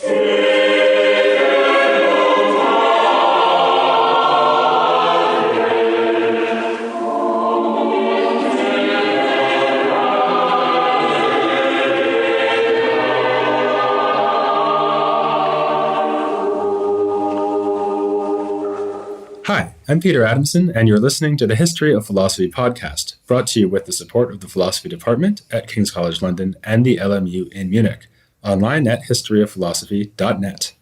Hi, I'm Peter Adamson, and you're listening to the History of Philosophy podcast, brought to you with the support of the Philosophy Department at King's College London and the LMU in Munich, online at historyofphilosophy.net.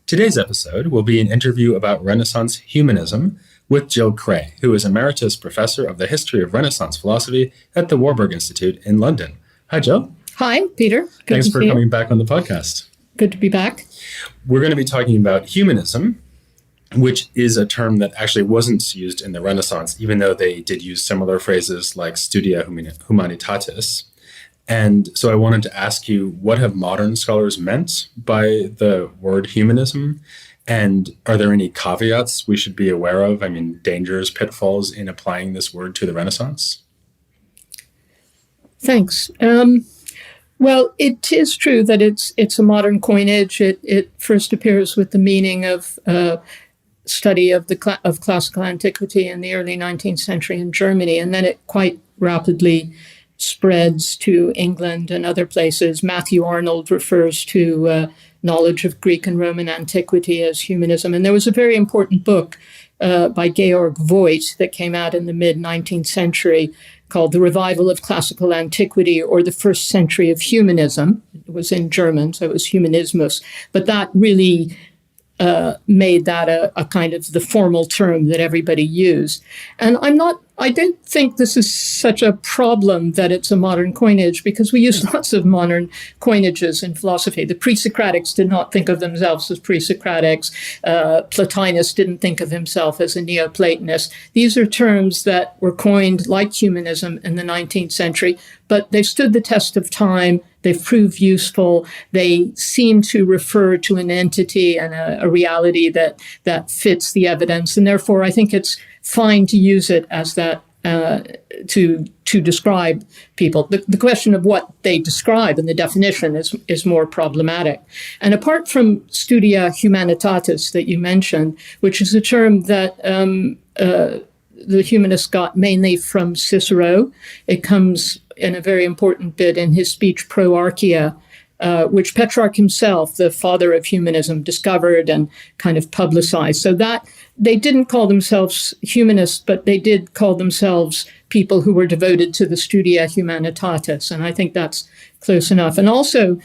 Today's episode will be an interview about Renaissance humanism with Jill Kraye, who is Emeritus Professor of the History of Renaissance Philosophy at the Warburg Institute in London. Hi, Jill. Hi, Peter. Thanks for coming back on the podcast. Good to be back. We're going to be talking about humanism, which is a term that actually wasn't used in the Renaissance, even though they did use similar phrases like studia humanitatis. And so I wanted to ask you, what have modern scholars meant by the word humanism? And are there any caveats we should be aware of? I mean, dangers, pitfalls in applying this word to the Renaissance? Thanks. Well, it is true that it's a modern coinage. It first appears with the meaning of study of classical antiquity in the early 19th century in Germany, and then it quite rapidly spreads to England and other places. Matthew Arnold refers to knowledge of Greek and Roman antiquity as humanism, and there was a very important book by Georg Voigt that came out in the mid-19th century called The Revival of Classical Antiquity, or the First Century of Humanism. It was in German, so it was Humanismus, but that really made that a kind of the formal term that everybody used. And I don't think this is such a problem that it's a modern coinage, because we use lots of modern coinages in philosophy. The pre-Socratics did not think of themselves as pre-Socratics. Plotinus didn't think of himself as a Neoplatonist. These are terms that were coined like humanism in the 19th century, but they've stood the test of time. They've proved useful. They seem to refer to an entity and a reality that fits the evidence. And therefore, I think it's fine to use it as that to describe people. The question of what they describe and the definition is more problematic. And apart from studia humanitatis that you mentioned, which is a term that the humanists got mainly from Cicero, it comes in a very important bit in his speech Pro Archia, which Petrarch himself, the father of humanism, discovered and kind of publicized. So that they didn't call themselves humanists, but they did call themselves people who were devoted to the studia humanitatis. And I think that's close enough. And also,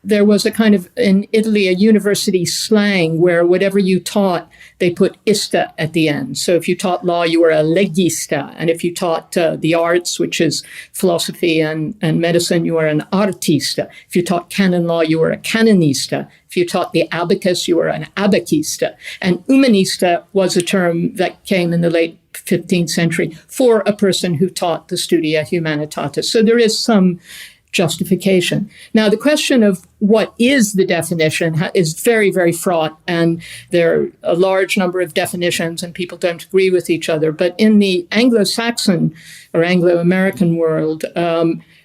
there was a kind of, in Italy, a university slang where whatever you taught, they put ista at the end. So if you taught law, you were a legista. And if you taught the arts, which is philosophy and medicine, you were an artista. If you taught canon law, you were a canonista. If you taught the abacus, you were an abacista. And humanista was a term that came in the late 15th century for a person who taught the studia humanitatis. So there is some justification. Now, the question of what is the definition is very, very fraught, and there are a large number of definitions, and people don't agree with each other. But in the Anglo-Saxon or Anglo-American world,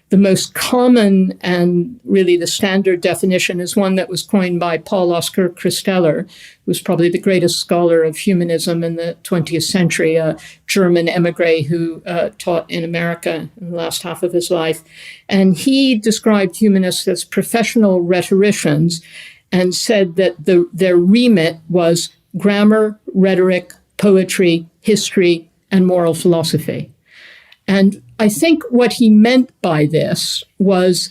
the most common and really the standard definition is one that was coined by Paul Oskar Christeller, who was probably the greatest scholar of humanism in the 20th century, a German emigre who taught in America in the last half of his life. And he described humanists as professional rhetoricians and said that their remit was grammar, rhetoric, poetry, history, and moral philosophy. And I think what he meant by this was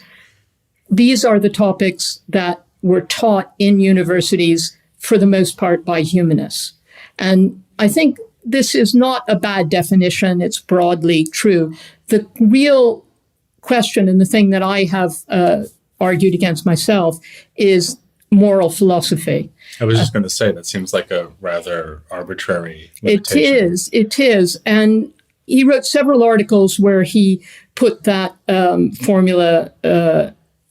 these are the topics that were taught in universities for the most part by humanists. And I think this is not a bad definition. It's broadly true. The real question, and the thing that I have argued against myself, is moral philosophy. I was just going to say, that seems like a rather arbitrary limitation. It is. And he wrote several articles where he put that formula,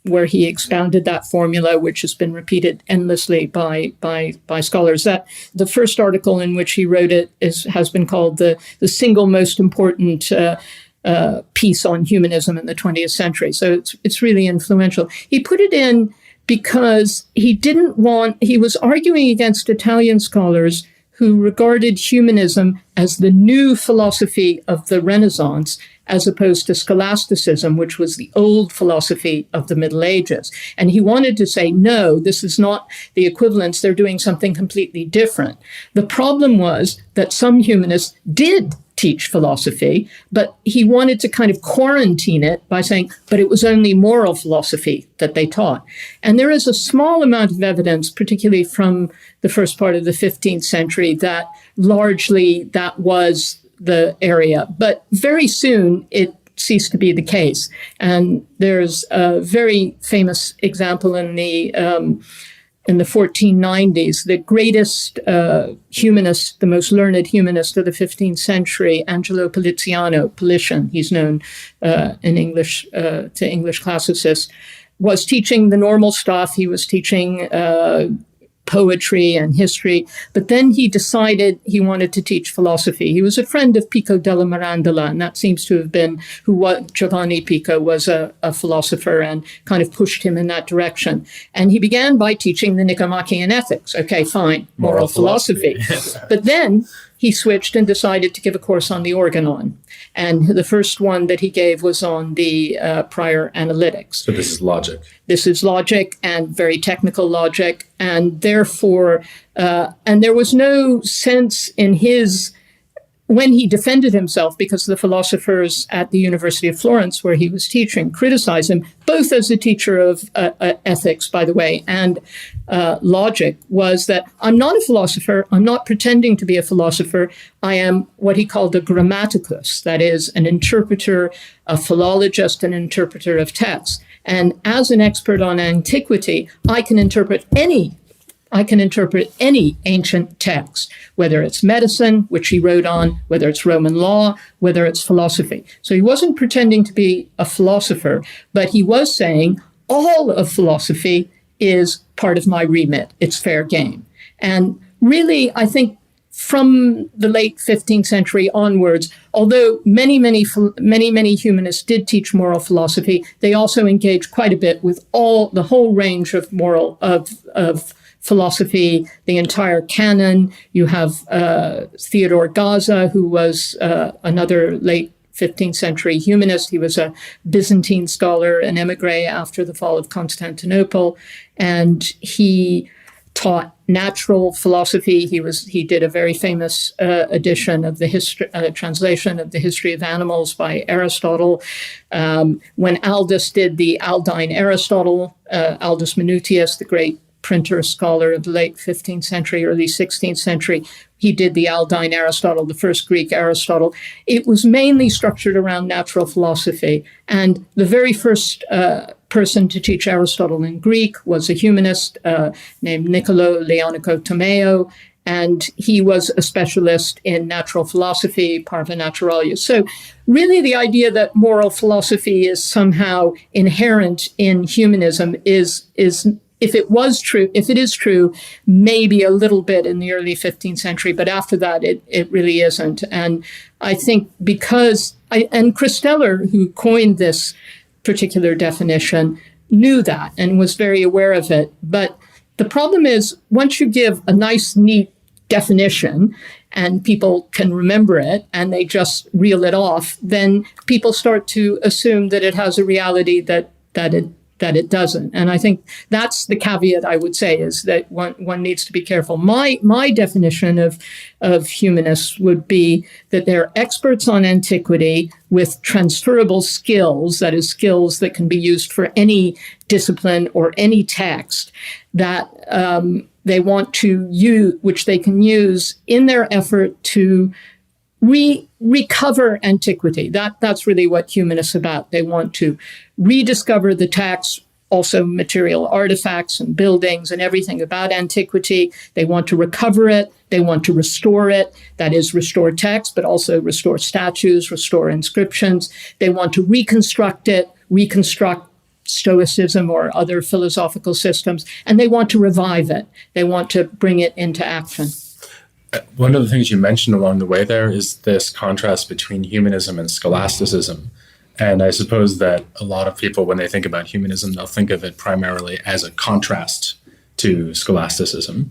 where he expounded that formula, which has been repeated endlessly by scholars. That the first article in which he wrote it has been called the single most important piece on humanism in the 20th century. So it's really influential. He put it in because he was arguing against Italian scholars who regarded humanism as the new philosophy of the Renaissance, as opposed to scholasticism, which was the old philosophy of the Middle Ages. And he wanted to say, no, this is not the equivalence. They're doing something completely different. The problem was that some humanists did teach philosophy, but he wanted to kind of quarantine it by saying, but it was only moral philosophy that they taught. And there is a small amount of evidence, particularly from the first part of the 15th century, that largely that was the area. But very soon it ceased to be the case. And there's a very famous example in the 1490s, the greatest humanist, the most learned humanist of the 15th century, Angelo Poliziano, Politian, he's known in English to English classicists, was teaching the normal stuff. He was teaching poetry and history, but then he decided he wanted to teach philosophy. He was a friend of Pico della Mirandola, and that seems to have been Giovanni Pico was a philosopher and kind of pushed him in that direction. And he began by teaching the Nicomachean Ethics. Okay, fine, moral philosophy. But then he switched and decided to give a course on the organon. And the first one that he gave was on the prior analytics. So this is logic. This is logic, and very technical logic. And therefore, and there was no sense in his, when he defended himself, because the philosophers at the University of Florence, where he was teaching, criticized him, both as a teacher of ethics, by the way, and logic, was that I'm not a philosopher. I'm not pretending to be a philosopher. I am what he called a grammaticus, that is, an interpreter, a philologist, an interpreter of texts. And as an expert on antiquity, I can interpret any ancient text, whether it's medicine, which he wrote on, whether it's Roman law, whether it's philosophy. So he wasn't pretending to be a philosopher, but he was saying all of philosophy is part of my remit. It's fair game. And really, I think from the late 15th century onwards, although many humanists did teach moral philosophy, they also engaged quite a bit with the whole range of of philosophy, the entire canon. You have Theodore Gaza, who was another late 15th century humanist. He was a Byzantine scholar, an emigre after the fall of Constantinople, and he taught natural philosophy. He did a very famous edition of the translation of the History of Animals by Aristotle. When Aldus did the Aldine Aristotle, Aldus Manutius, the great printer, scholar of the late 15th century, early 16th century, he did the Aldine Aristotle, the first Greek Aristotle. It was mainly structured around natural philosophy. And the very first person to teach Aristotle in Greek was a humanist named Niccolò Leonico Tomeo, and he was a specialist in natural philosophy, parva naturalis. So really the idea that moral philosophy is somehow inherent in humanism is if it is true, maybe a little bit in the early 15th century, but after that, it really isn't. And I think and Christeller, who coined this particular definition, knew that and was very aware of it. But the problem is, once you give a nice, neat definition and people can remember it and they just reel it off, then people start to assume that it has a reality that it doesn't. And I think that's the caveat I would say, is that one needs to be careful. My definition of humanists would be that they're experts on antiquity with transferable skills, that is, skills that can be used for any discipline or any text, that they want to use, which they can use in their effort to recover antiquity. That's really what humanists are about. They want to rediscover the text, also material artifacts and buildings and everything about antiquity. They want to recover it. They want to restore it. That is, restore text, but also restore statues, restore inscriptions. They want to reconstruct it, reconstruct Stoicism or other philosophical systems, and they want to revive it. They want to bring it into action. One of the things you mentioned along the way there is this contrast between humanism and scholasticism. And I suppose that a lot of people, when they think about humanism, they'll think of it primarily as a contrast to scholasticism.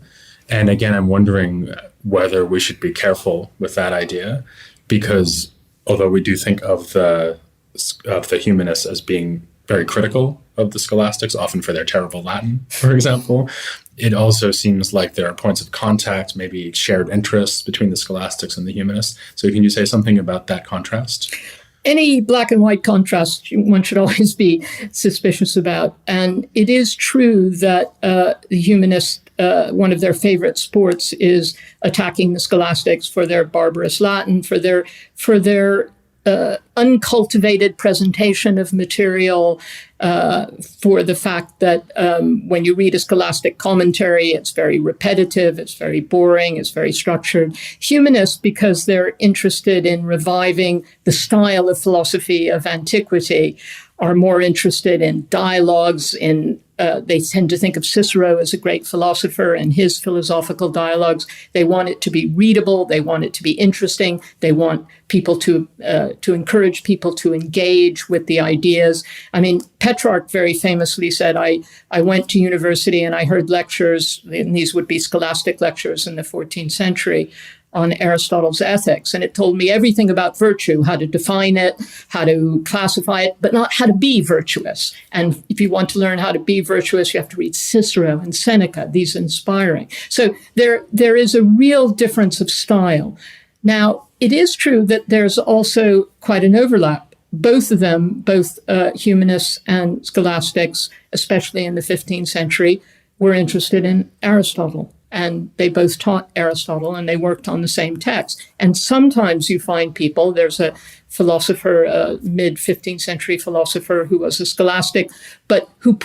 And again, I'm wondering whether we should be careful with that idea, because although we do think of the humanists as being very critical of the scholastics, often for their terrible Latin, for example, it also seems like there are points of contact, maybe shared interests between the scholastics and the humanists. So can you say something about that contrast? Any black and white contrast one should always be suspicious about. And it is true that the humanists, one of their favorite sports is attacking the scholastics for their barbarous Latin, for their uncultivated presentation of material, for the fact that when you read a scholastic commentary, it's very repetitive, it's very boring, it's very structured. Humanists, because they're interested in reviving the style of philosophy of antiquity, are more interested in dialogues, they tend to think of Cicero as a great philosopher and his philosophical dialogues. They want it to be readable. They want it to be interesting. They want people to encourage people to engage with the ideas. I mean, Petrarch very famously said, I went to university and I heard lectures, and these would be scholastic lectures in the 14th century, on Aristotle's ethics. And it told me everything about virtue, how to define it, how to classify it, but not how to be virtuous. And if you want to learn how to be virtuous, you have to read Cicero and Seneca. These are inspiring. So there is a real difference of style. Now, it is true that there's also quite an overlap. Both of them, both humanists and scholastics, especially in the 15th century, were interested in Aristotle. And they both taught Aristotle, and they worked on the same text. And sometimes you find people, there's a philosopher, mid-15th century philosopher who was a scholastic, but who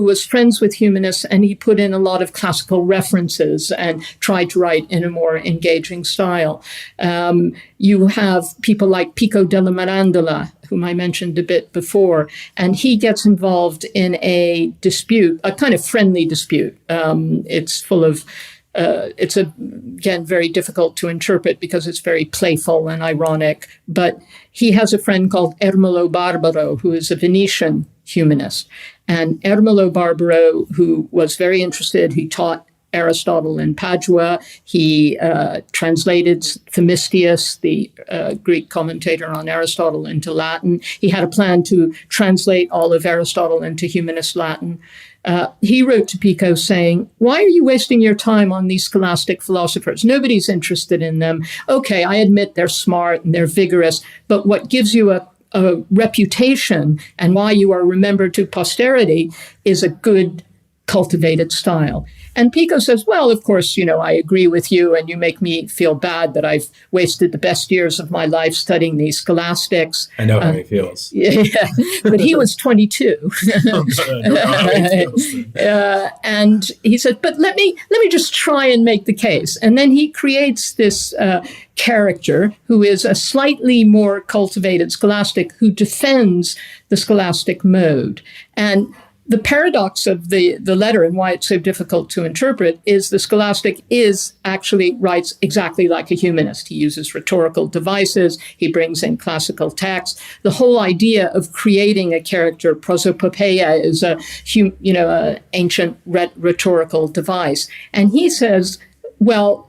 was friends with humanists, and he put in a lot of classical references and tried to write in a more engaging style. You have people like Pico della Mirandola, whom I mentioned a bit before, and he gets involved in a dispute, a kind of friendly dispute. It's full of again, very difficult to interpret because it's very playful and ironic. But he has a friend called Ermolo Barbaro, who is a Venetian humanist. And Ermolo Barbaro, who was very interested, he taught Aristotle in Padua. He translated Themistius, the Greek commentator on Aristotle, into Latin. He had a plan to translate all of Aristotle into humanist Latin. He wrote to Pico saying, "Why are you wasting your time on these scholastic philosophers? Nobody's interested in them. Okay, I admit they're smart and they're vigorous, but what gives you a reputation and why you are remembered to posterity is a good cultivated style." And Pico says, well, of course, I agree with you, and you make me feel bad that I've wasted the best years of my life studying these scholastics. I know how he feels. Yeah, but he was 22. And he said, but let me just try and make the case. And then he creates this character who is a slightly more cultivated scholastic who defends the scholastic mode. And the paradox of the letter and why it's so difficult to interpret is the scholastic actually writes exactly like a humanist. He uses rhetorical devices. He brings in classical texts. The whole idea of creating a character, prosopopeia, is a ancient rhetorical device. And he says, well,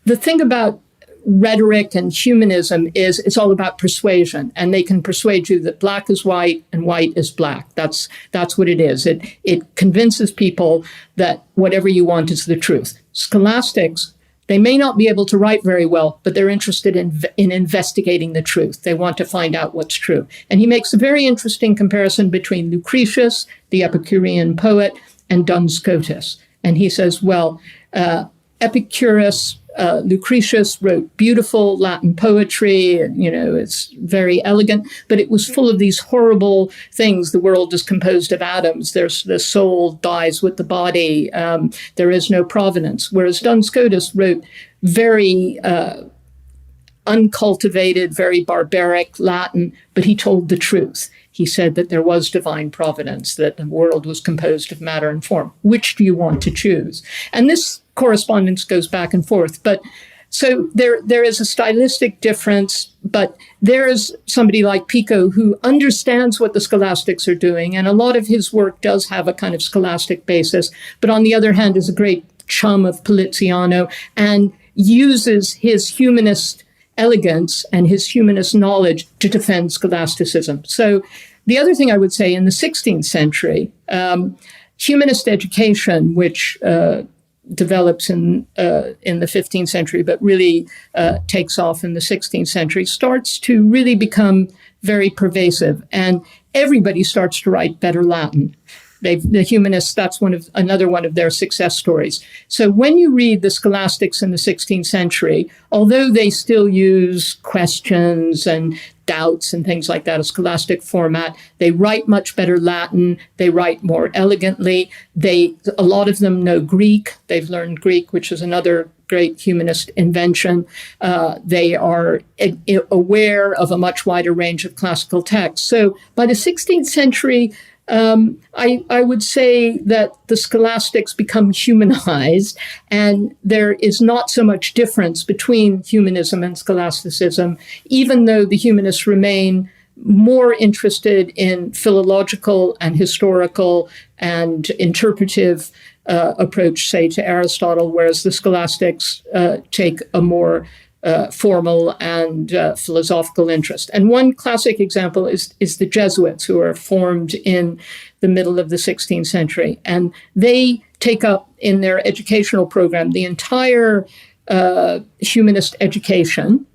the thing about rhetoric and humanism is it's all about persuasion, and they can persuade you that black is white and white is black. That's what it is. It convinces people that whatever you want is the truth. Scholastics, they may not be able to write very well, but they're interested in investigating the truth. They want to find out what's true. And he makes a very interesting comparison between Lucretius, the Epicurean poet, and Duns Scotus. And he says, well, Epicurus, Lucretius wrote beautiful Latin poetry, it's very elegant, but it was full of these horrible things. The world is composed of atoms. The soul dies with the body. There is no provenance. Whereas Duns Scotus wrote very uncultivated, very barbaric Latin, but he told the truth. He said that there was divine providence, that the world was composed of matter and form. Which do you want to choose? And this correspondence goes back and forth. But So there is a stylistic difference, but there is somebody like Pico who understands what the scholastics are doing, and a lot of his work does have a kind of scholastic basis, but on the other hand is a great chum of Poliziano and uses his humanist elegance and his humanist knowledge to defend scholasticism. So the other thing I would say in the 16th century, humanist education, which develops in the 15th century, but really takes off in the 16th century, starts to really become very pervasive, and everybody starts to write better Latin. The humanists, that's another one of their success stories. So when you read the scholastics in the 16th century, although they still use questions and doubts and things like that, a scholastic format, they write much better Latin, they write more elegantly, a lot of them know Greek, they've learned Greek, which is another great humanist invention. They are aware of a much wider range of classical texts. So by the 16th century, I would say that the scholastics become humanized, and there is not so much difference between humanism and scholasticism, even though the humanists remain more interested in philological and historical and interpretive approach, say, to Aristotle, whereas the scholastics take a more formal and philosophical interest. And one classic example is the Jesuits, who are formed in the middle of the 16th century. And they take up in their educational program the entire humanist education,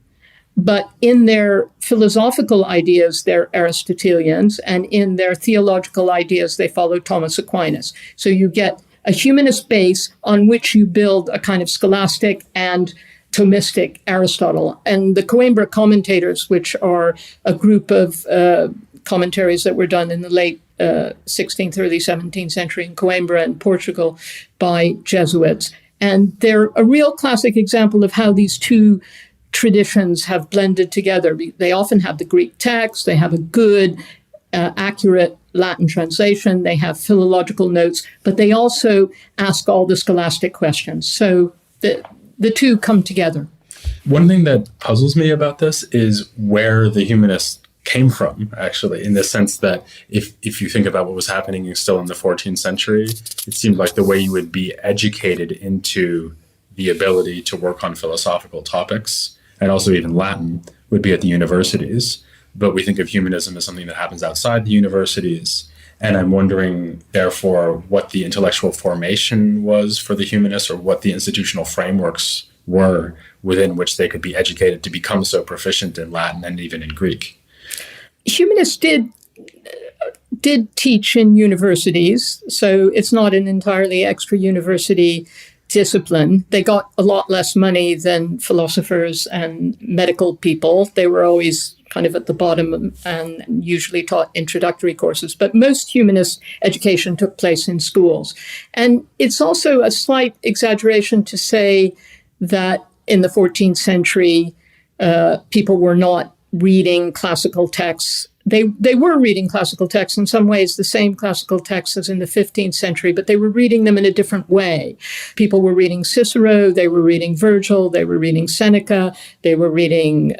but in their philosophical ideas, they're Aristotelians, and in their theological ideas, they follow Thomas Aquinas. So you get a humanist base on which you build a kind of scholastic and Thomistic Aristotle. And the Coimbra commentators, which are a group of commentaries that were done in the late 16th, early 17th century in Coimbra in Portugal by Jesuits. And they're a real classic example of how these two traditions have blended together. They often have the Greek text, they have a good, accurate Latin translation, they have philological notes, but they also ask all the scholastic questions. So the two come together. One thing that puzzles me about this is where the humanists came from, actually, in the sense that if you think about what was happening still in the 14th century, it seemed like the way you would be educated into the ability to work on philosophical topics, and also even Latin, would be at the universities. But we think of humanism as something that happens outside the universities. And I'm wondering, therefore, what the intellectual formation was for the humanists, or what the institutional frameworks were within which they could be educated to become so proficient in Latin and even in Greek. Humanists did teach in universities, so it's not an entirely extra university discipline. They got a lot less money than philosophers and medical people. They were always kind of at the bottom and usually taught introductory courses. But most humanist education took place in schools. And it's also a slight exaggeration to say that in the 14th century, people were not reading classical texts. They were reading classical texts, in some ways the same classical texts as in the 15th century, but they were reading them in a different way. People were reading Cicero, they were reading Virgil, they were reading Seneca, they were reading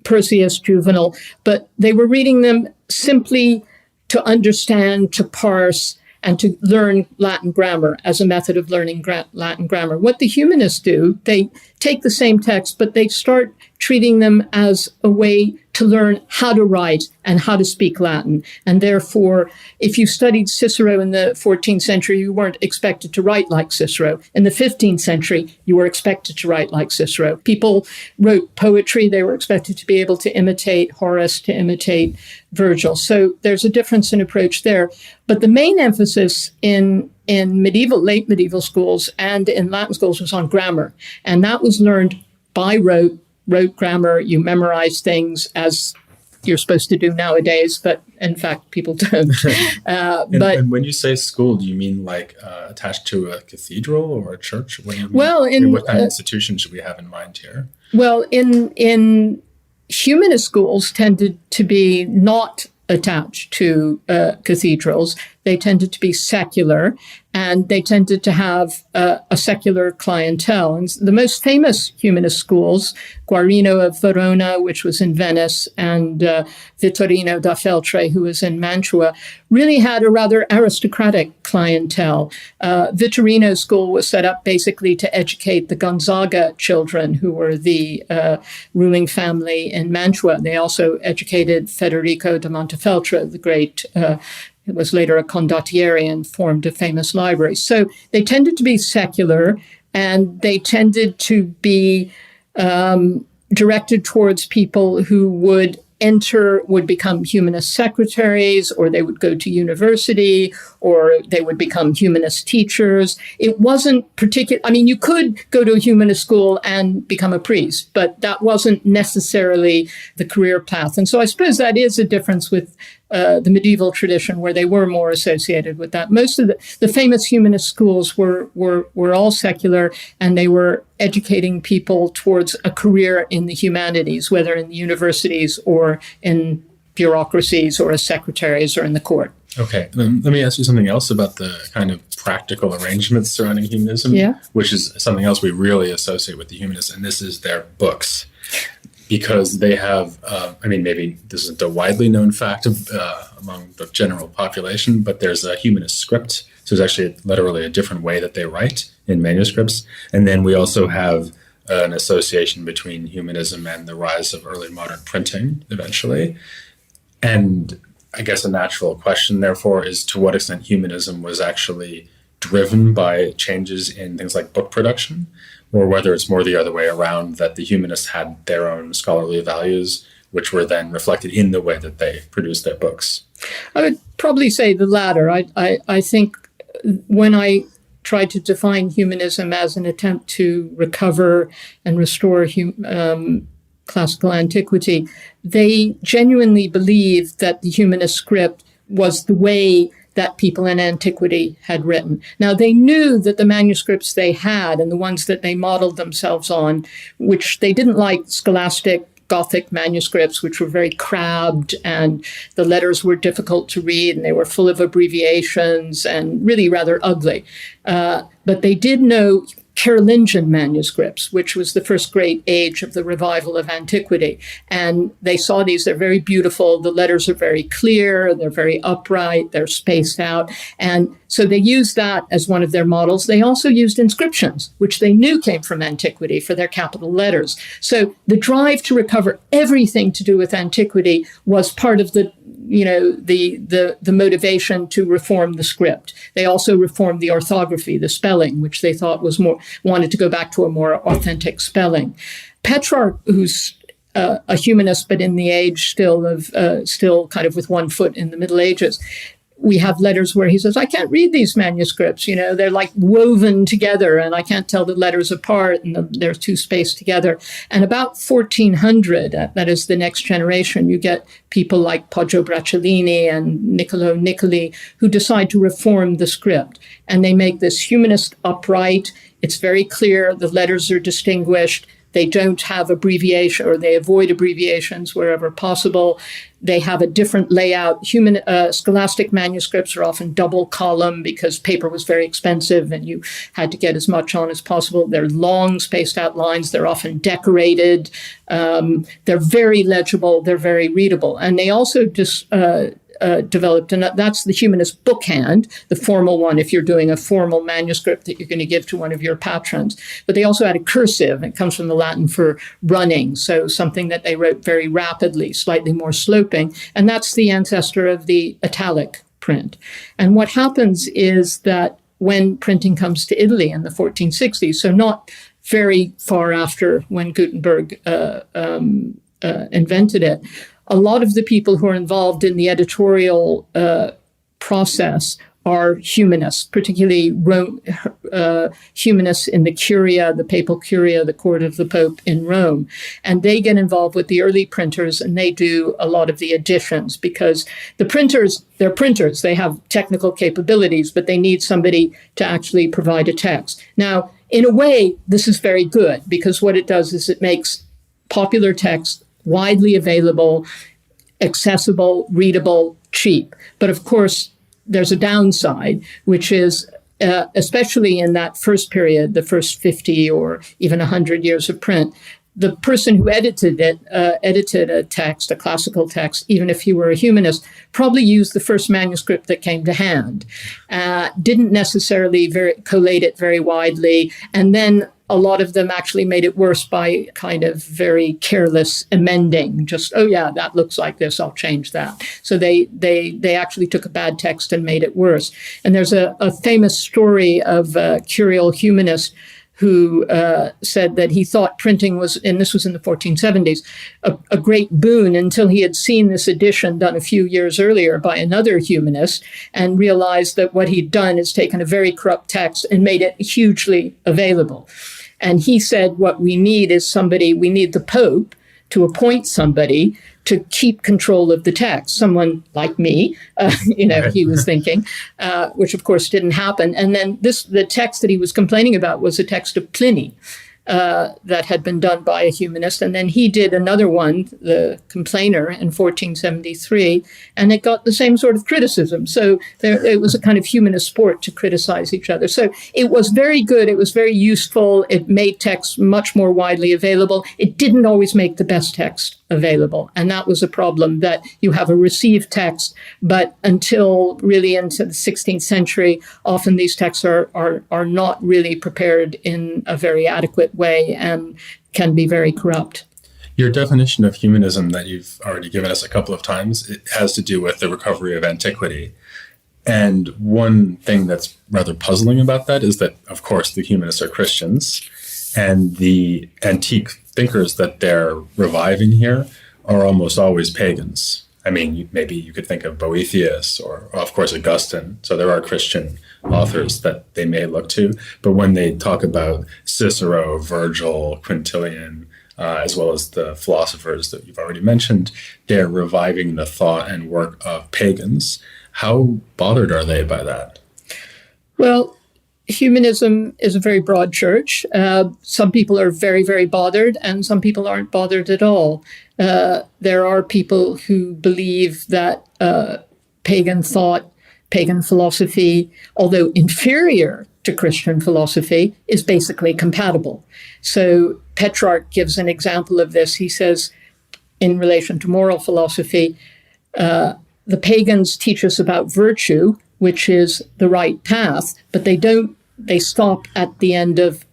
Persius, Juvenal, but they were reading them simply to understand, to parse, and to learn Latin grammar as a method of learning Latin grammar. What the humanists do, they take the same text, but they start treating them as a way to learn how to write and how to speak Latin. And therefore, if you studied Cicero in the 14th century, you weren't expected to write like Cicero. In the 15th century, you were expected to write like Cicero. People wrote poetry. They were expected to be able to imitate Horace, to imitate Virgil. So there's a difference in approach there. But the main emphasis in late medieval schools and in Latin schools was on grammar. And that was learned by rote grammar. You memorize things as you're supposed to do nowadays, but in fact, people don't. And when you say school, do you mean like attached to a cathedral or a church? What do you mean? Well, what kind of institution should we have in mind here? Well, in humanist schools tended to be not attached to cathedrals. They tended to be secular, And they tended to have a secular clientele. And the most famous humanist schools, Guarino of Verona, which was in Venice, and Vittorino da Feltre, who was in Mantua, really had a rather aristocratic clientele. Vittorino's school was set up basically to educate the Gonzaga children, who were the ruling family in Mantua. They also educated Federico da Montefeltro, the great it was later a condottiere and formed a famous library. So they tended to be secular, and they tended to be directed towards people who would become humanist secretaries, or they would go to university, or they would become humanist teachers. It wasn't particular. I mean, you could go to a humanist school and become a priest, but that wasn't necessarily the career path. And so I suppose that is a difference with the medieval tradition, where they were more associated with that. Most of the famous humanist schools were all secular, and they were educating people towards a career in the humanities, whether in the universities or in bureaucracies or as secretaries or in the court. Okay, let me ask you something else about the kind of practical arrangements surrounding humanism, which is something else we really associate with the humanists, and this is their books. Because they have, maybe this isn't a widely known fact among the general population, but there's a humanist script. So there's actually literally a different way that they write in manuscripts. And then we also have an association between humanism and the rise of early modern printing eventually. And I guess a natural question, therefore, is to what extent humanism was actually driven by changes in things like book production, or whether it's more the other way around, that the humanists had their own scholarly values, which were then reflected in the way that they produced their books. I would probably say the latter. I think when I tried to define humanism as an attempt to recover and restore classical antiquity, they genuinely believed that the humanist script was the way that people in antiquity had written. Now, they knew that the manuscripts they had and the ones that they modeled themselves on, which they didn't like scholastic Gothic manuscripts, which were very crabbed, and the letters were difficult to read, and they were full of abbreviations and really rather ugly. But they did know Carolingian manuscripts, which was the first great age of the revival of antiquity. And they saw these, they're very beautiful. The letters are very clear. They're very upright. They're spaced out. And so they used that as one of their models. They also used inscriptions, which they knew came from antiquity, for their capital letters. So the drive to recover everything to do with antiquity was part of the motivation to reform the script. They also reformed the orthography, the spelling, which they thought wanted to go back to a more authentic spelling. Petrarch, who's a humanist, but in the age still kind of with one foot in the Middle Ages, we have letters where he says, I can't read these manuscripts. They're like woven together, and I can't tell the letters apart, and they're too spaced together. And about 1400, that is the next generation, you get people like Poggio Bracciolini and Niccolò Niccoli, who decide to reform the script. And they make this humanist upright. It's very clear. The letters are distinguished. They don't have abbreviation, or they avoid abbreviations wherever possible. They have a different layout. Scholastic manuscripts are often double column because paper was very expensive and you had to get as much on as possible. They're long spaced out lines. They're often decorated. They're very legible. They're very readable. And they also developed, and that's the humanist bookhand, the formal one if you're doing a formal manuscript that you're going to give to one of your patrons. But they also had a cursive. It comes from the Latin for running, so something that they wrote very rapidly, slightly more sloping, and that's the ancestor of the italic print. And what happens is that when printing comes to Italy in the 1460s, so not very far after when Gutenberg invented it, a lot of the people who are involved in the editorial process are humanists, particularly humanists in the Curia, the papal Curia, the court of the Pope in Rome. And they get involved with the early printers, and they do a lot of the editions, because the printers, they're printers. They have technical capabilities, but they need somebody to actually provide a text. Now, in a way, this is very good, because what it does is it makes popular text widely available, accessible, readable, cheap. But of course, there's a downside, which is especially in that first period, the first 50 or even 100 years of print, the person who edited a text, a classical text, even if he were a humanist, probably used the first manuscript that came to hand, didn't necessarily collate it very widely, and then a lot of them actually made it worse by kind of very careless amending. Just, oh yeah, that looks like this, I'll change that. So they actually took a bad text and made it worse. And there's a famous story of a curial humanist who said that he thought printing was, and this was in the 1470s, a great boon until he had seen this edition done a few years earlier by another humanist and realized that what he'd done is taken a very corrupt text and made it hugely available. And he said, what we need is we need the Pope to appoint somebody to keep control of the text, someone like me, he was thinking, which of course didn't happen. And then the text that he was complaining about was a text of Pliny that had been done by a humanist. And then he did another one, the Complainer, in 1473, and it got the same sort of criticism. So it was a kind of humanist sport to criticize each other. So it was very good. It was very useful. It made text much more widely available. It didn't always make the best text available. And that was a problem, that you have a received text, but until really into the 16th century, often these texts are not really prepared in a very adequate way and can be very corrupt. Your definition of humanism that you've already given us a couple of times, it has to do with the recovery of antiquity. And one thing that's rather puzzling about that is that, of course, the humanists are Christians, and the antique thinkers that they're reviving here are almost always pagans. I mean, maybe you could think of Boethius or, of course, Augustine. So there are Christian authors that they may look to. But when they talk about Cicero, Virgil, Quintilian, as well as the philosophers that you've already mentioned, they're reviving the thought and work of pagans. How bothered are they by that? Well, humanism is a very broad church. Some people are very, very bothered, and some people aren't bothered at all. There are people who believe that pagan thought, pagan philosophy, although inferior to Christian philosophy, is basically compatible. So Petrarch gives an example of this. He says, in relation to moral philosophy, the pagans teach us about virtue, which is the right path, but they stop at the end of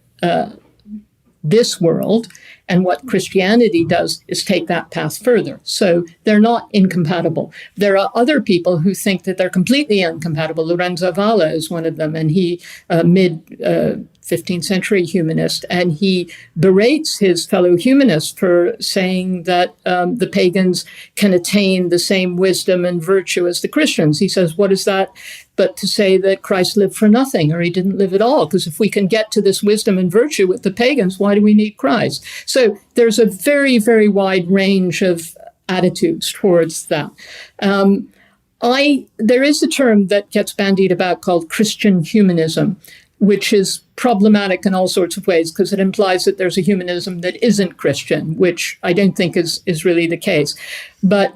this world. And what Christianity does is take that path further. So they're not incompatible. There are other people who think that they're completely incompatible. Lorenzo Valla is one of them, and he, mid-15th century humanist, and he berates his fellow humanists for saying that the pagans can attain the same wisdom and virtue as the Christians. He says, what is that but to say that Christ lived for nothing, or he didn't live at all? Because if we can get to this wisdom and virtue with the pagans, why do we need Christ? So there's a very, very wide range of attitudes towards that. There is a term that gets bandied about called Christian humanism, which is problematic in all sorts of ways because it implies that there's a humanism that isn't Christian, which I don't think is really the case. But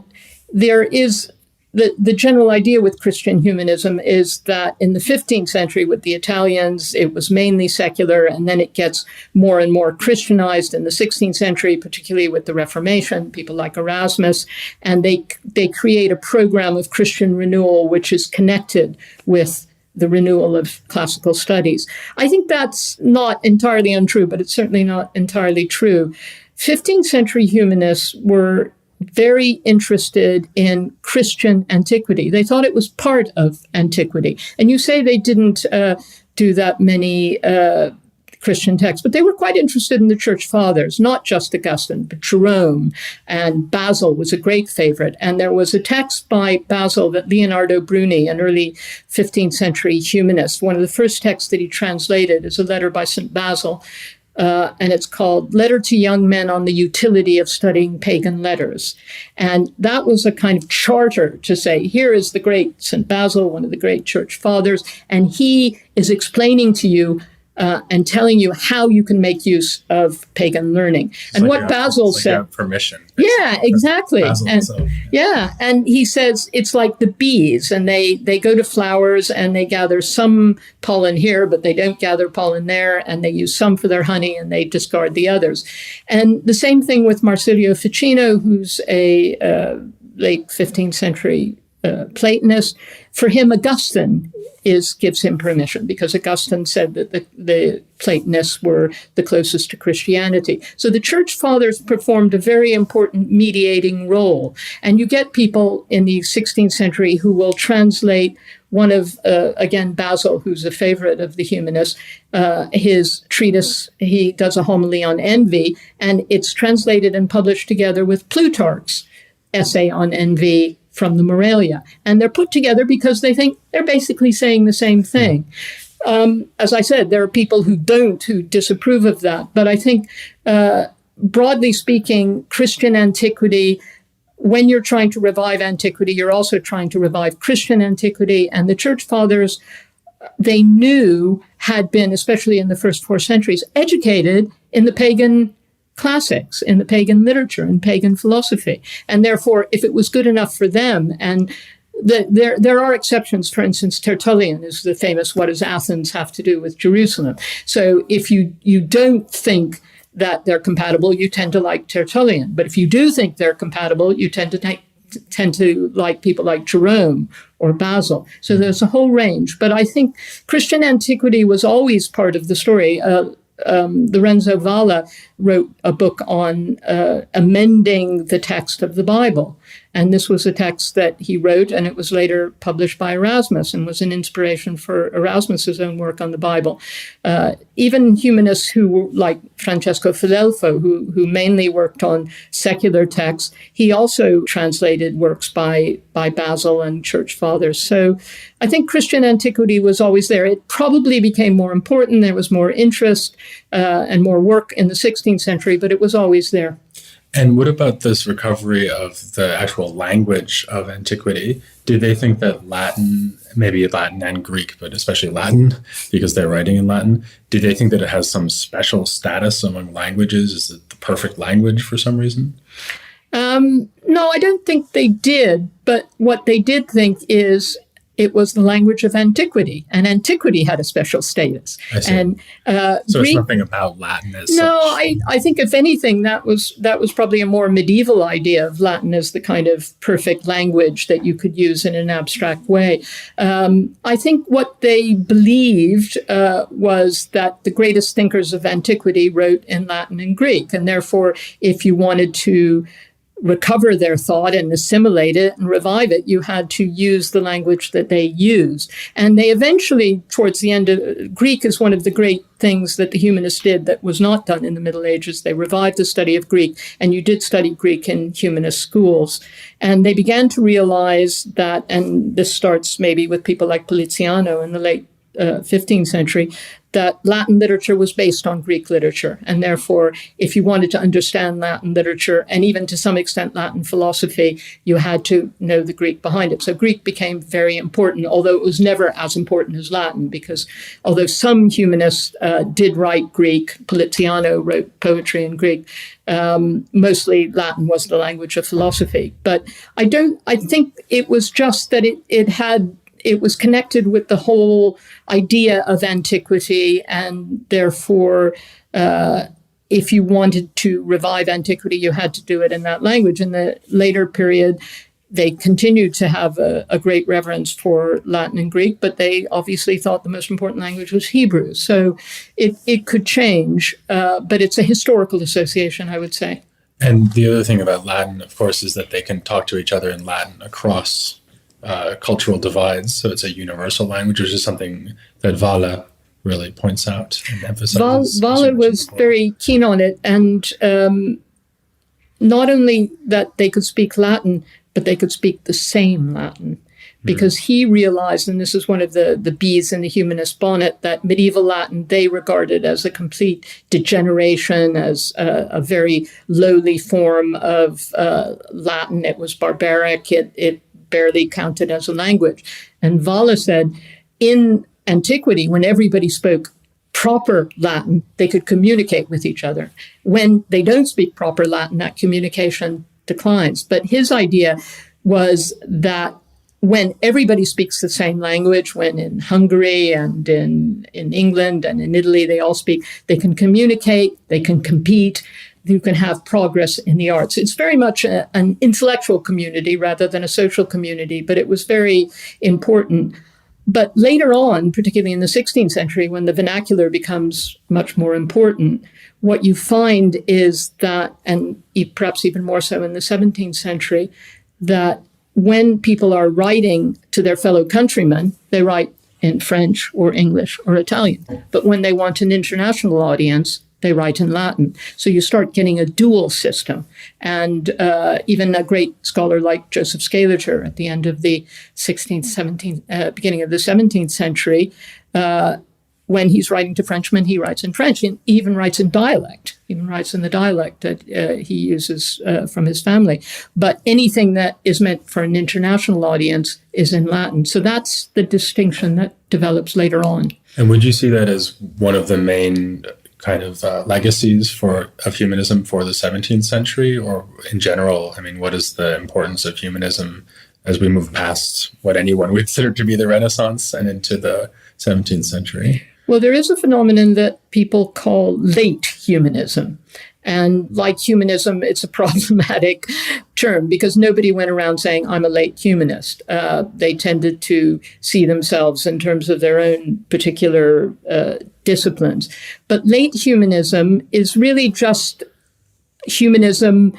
there is the general idea with Christian humanism is that in the 15th century with the Italians, it was mainly secular, and then it gets more and more Christianized in the 16th century, particularly with the Reformation, people like Erasmus, and they create a program of Christian renewal which is connected with the renewal of classical studies. I think that's not entirely untrue, but it's certainly not entirely true. 15th century humanists were very interested in Christian antiquity. They thought it was part of antiquity. And you say they didn't do that many Christian texts, but they were quite interested in the church fathers, not just Augustine, but Jerome, and Basil was a great favorite. And there was a text by Basil that Leonardo Bruni, an early 15th century humanist, one of the first texts that he translated is a letter by St. Basil, and it's called Letter to Young Men on the Utility of Studying Pagan Letters. And that was a kind of charter to say, here is the great St. Basil, one of the great church fathers, and he is explaining to you and telling you how you can make use of pagan learning. And what Basil said, permission. Yeah, exactly. And he says it's like the bees, and they go to flowers and they gather some pollen here, but they don't gather pollen there, and they use some for their honey and they discard the others. And the same thing with Marsilio Ficino, who's a late 15th century Platonist. For him, Augustine gives him permission, because Augustine said that the Platonists were the closest to Christianity. So the church fathers performed a very important mediating role. And you get people in the 16th century who will translate one of, again, Basil, who's a favorite of the humanists, his treatise. He does a homily on envy, and it's translated and published together with Plutarch's essay on envy from the Moralia. And they're put together because they think they're basically saying the same thing. As I said, there are people who disapprove of that. But I think, broadly speaking, Christian antiquity, when you're trying to revive antiquity, you're also trying to revive Christian antiquity. And the church fathers, they knew, had been, especially in the first 4 centuries, educated in the pagan classics, in the pagan literature and pagan philosophy. And therefore, if it was good enough for them, and there are exceptions. For instance, Tertullian is the famous, what does Athens have to do with Jerusalem? So if you don't think that they're compatible, you tend to like Tertullian. But if you do think they're compatible, you tend to like people like Jerome or Basil. So there's a whole range. But I think Christian antiquity was always part of the story. Lorenzo Valla wrote a book on amending the text of the Bible. And this was a text that he wrote, and it was later published by Erasmus and was an inspiration for Erasmus's own work on the Bible. Even humanists who, like Francesco Filelfo, who mainly worked on secular texts, he also translated works by Basil and church fathers. So I think Christian antiquity was always there. It probably became more important. There was more interest and more work in the 16th century, but it was always there. And what about this recovery of the actual language of antiquity? Did they think that Latin, maybe Latin and Greek, but especially Latin, because they're writing in Latin, did they think that it has some special status among languages? Is it the perfect language for some reason? No, I don't think they did. But what they did think is it was the language of antiquity, and antiquity had a special status. I see. And so Greek, it's nothing about Latin as no, such. I think if anything, that was probably a more medieval idea of Latin as the kind of perfect language that you could use in an abstract way. I think what they believed was that the greatest thinkers of antiquity wrote in Latin and Greek, and therefore, if you wanted to recover their thought and assimilate it and revive it, you had to use the language that they used. And they eventually, towards the end of Greek is one of the great things that the humanists did that was not done in the Middle Ages. They revived the study of Greek, and you did study Greek in humanist schools. And they began to realize that, and this starts maybe with people like Poliziano in the late 15th century, that Latin literature was based on Greek literature. And therefore, if you wanted to understand Latin literature, and even to some extent Latin philosophy, you had to know the Greek behind it. So Greek became very important, although it was never as important as Latin, because although some humanists did write Greek, Poliziano wrote poetry in Greek, mostly Latin was the language of philosophy. But I think it was just that it was connected with the whole idea of antiquity, and therefore, if you wanted to revive antiquity, you had to do it in that language. In the later period, they continued to have a great reverence for Latin and Greek, but they obviously thought the most important language was Hebrew. So it could change, but it's a historical association, I would say. And the other thing about Latin, of course, is that they can talk to each other in Latin across cultural divides. So it's a universal language, which is something that Valla really points out and emphasizes. Valla was very keen on it. And not only that they could speak Latin, but they could speak the same Latin. Because he realized, and this is one of the bees in the humanist bonnet, that medieval Latin they regarded as a complete degeneration, as a very lowly form of Latin. It was barbaric. It barely counted as a language. And Valla said, in antiquity, when everybody spoke proper Latin, they could communicate with each other. When they don't speak proper Latin, that communication declines. But his idea was that when everybody speaks the same language, when in Hungary and in England and in Italy, they all speak, they can communicate, they can compete, you can have progress in the arts. It's very much an intellectual community rather than a social community, but it was very important. But later on, particularly in the 16th century, when the vernacular becomes much more important, what you find is that, and perhaps even more so in the 17th century, that when people are writing to their fellow countrymen, they write in French or English or Italian. But when they want an international audience, they write in Latin. So you start getting a dual system. And even a great scholar like Joseph Scaliger at the end of the 16th, 17th, beginning of the 17th century, when he's writing to Frenchmen, he writes in French and even writes in dialect, even writes in the dialect that he uses from his family. But anything that is meant for an international audience is in Latin. So that's the distinction that develops later on. And would you see that as one of the main kind of legacies of humanism for the 17th century, or in general? I mean, what is the importance of humanism as we move past what anyone would consider to be the Renaissance and into the 17th century? Well, there is a phenomenon that people call late humanism. And like humanism, it's a problematic term because nobody went around saying, I'm a late humanist. They tended to see themselves in terms of their own particular disciplines. But late humanism is really just humanism,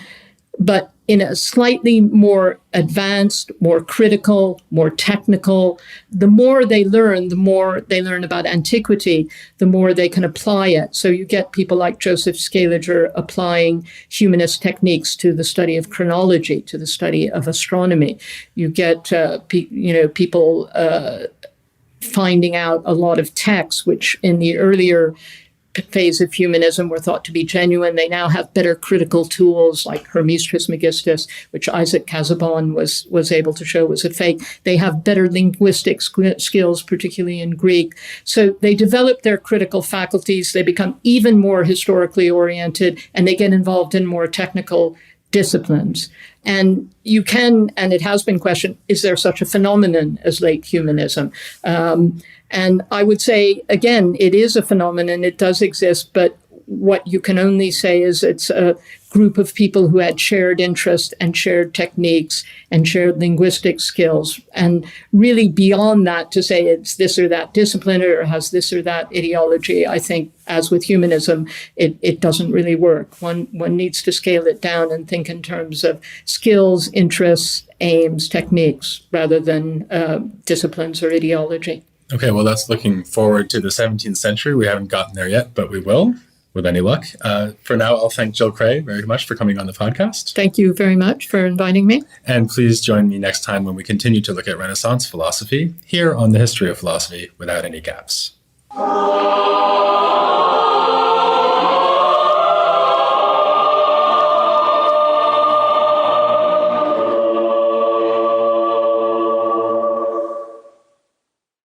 but in a slightly more advanced, more critical, more technical. The more they learn about antiquity, the more they can apply it. So you get people like Joseph Scaliger applying humanist techniques to the study of chronology, to the study of astronomy. You get people finding out a lot of texts, which in the earlier phase of humanism were thought to be genuine. They now have better critical tools like Hermes Trismegistus, which Isaac Casaubon was able to show was a fake. They have better linguistic skills, particularly in Greek. So they develop their critical faculties. They become even more historically oriented, and they get involved in more technical disciplines. And you can, and it has been questioned, is there such a phenomenon as late humanism? And I would say, again, it is a phenomenon. It does exist, but what you can only say is it's a group of people who had shared interest and shared techniques and shared linguistic skills. And really beyond that, to say it's this or that discipline or has this or that ideology, I think, as with humanism, it doesn't really work. One needs to scale it down and think in terms of skills, interests, aims, techniques, rather than disciplines or ideology. Okay, well, that's looking forward to the 17th century. We haven't gotten there yet, but we will, with any luck. For now, I'll thank Jill Kraye very much for coming on the podcast. Thank you very much for inviting me. And please join me next time when we continue to look at Renaissance philosophy here on the History of Philosophy Without Any Gaps.